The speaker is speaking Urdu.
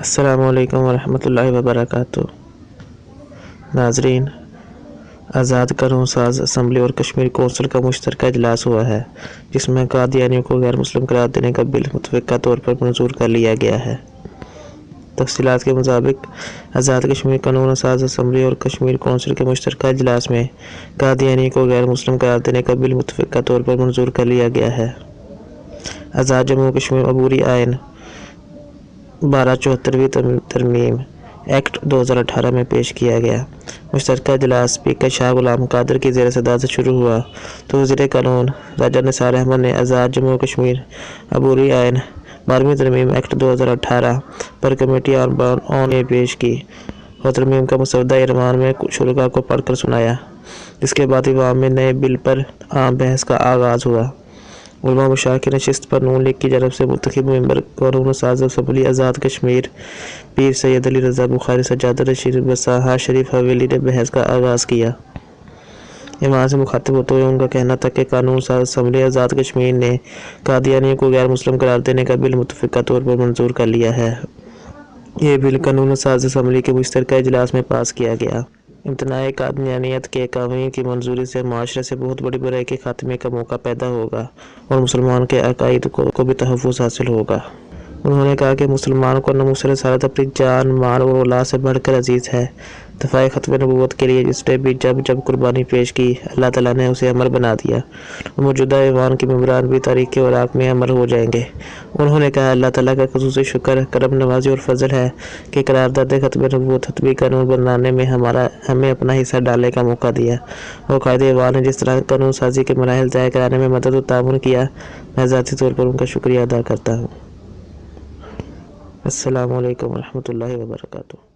السلام علیکم ورحمۃ اللہ وبرکاتہ۔ ناظرین، آزاد قانون ساز اسمبلی اور کشمیر کونسل کا مشترکہ اجلاس ہوا ہے، جس میں قادیانیوں کو غیر مسلم قرار دینے کا بل متفقہ طور پر منظور کر لیا گیا ہے۔ تفصیلات کے مطابق آزاد کشمیر قانون ساز اسمبلی اور کشمیر کونسل کے مشترکہ اجلاس میں قادیانی کو غیر مسلم قرار دینے کا بل متفقہ طور پر منظور کر لیا گیا ہے۔ آزاد جموں کشمیر عبوری آئین 1274ویں ترمیم ایکٹ 2018 میں پیش کیا گیا۔ مشترکہ اجلاس اسپیکر شاہ غلام قادر کی زیر صدارت سے شروع ہوا تو وزیر قانون راجہ نثار احمد نے آزاد جموں کشمیر عبوری آئین 12ویں ترمیم ایکٹ 2018 پر کمیٹی آن پیش کی اور ترمیم کا مسودہ ایوان میں شرکاء کو پڑھ کر سنایا، جس کے بعد ایوان میں نئے بل پر عام بحث کا آغاز ہوا۔ علماء مشاور کی نشست پر نون لیگ کی جانب سے منتخب ممبر قانون ساز اسمبلی آزاد کشمیر پیر سید علی رضا بخاری سجادہ رشید بساہا شریف حویلی نے بحث کا آغاز کیا۔ ایوان سے مخاطب ہوتے ہوئے ان کا کہنا تھا کہ قانون ساز اسمبلی آزاد کشمیر نے قادیانیوں کو غیر مسلم قرار دینے کا بل متفقہ طور پر منظور کر لیا ہے۔ یہ بل قانون ساز اسمبلی کے مشترکہ اجلاس میں پاس کیا گیا۔ امتناع قادیانیت کے قوانین کی منظوری سے معاشرے سے بہت بڑی برائی کے خاتمے کا موقع پیدا ہوگا اور مسلمان کے عقائد کو بھی تحفظ حاصل ہوگا۔ انہوں نے کہا کہ مسلمان کو ناموس رسالت اپنی جان، مال اور اولاد سے بڑھ کر عزیز ہے۔ دفاع ختم نبوت کے لیے جس نے بھی جب قربانی پیش کی، اللہ تعالیٰ نے اسے امر بنا دیا اور موجودہ ایوان کے ممبران بھی تاریخ اوراق میں امر ہو جائیں گے۔ انہوں نے کہا اللہ تعالیٰ کا خصوصی شکر، کرم نوازی اور فضل ہے کہ قرارداد ختم نبوت حتمی قانون بنانے میں ہمیں اپنا حصہ ڈالنے کا موقع دیا اور قائد ایوان نے جس طرح قانون سازی کے مراحل طے کرانے میں مدد و تعاون کیا، میں ذاتی طور پر ان کا شکریہ ادا کرتا ہوں۔ السلام علیکم ورحمۃ اللہ وبرکاتہ۔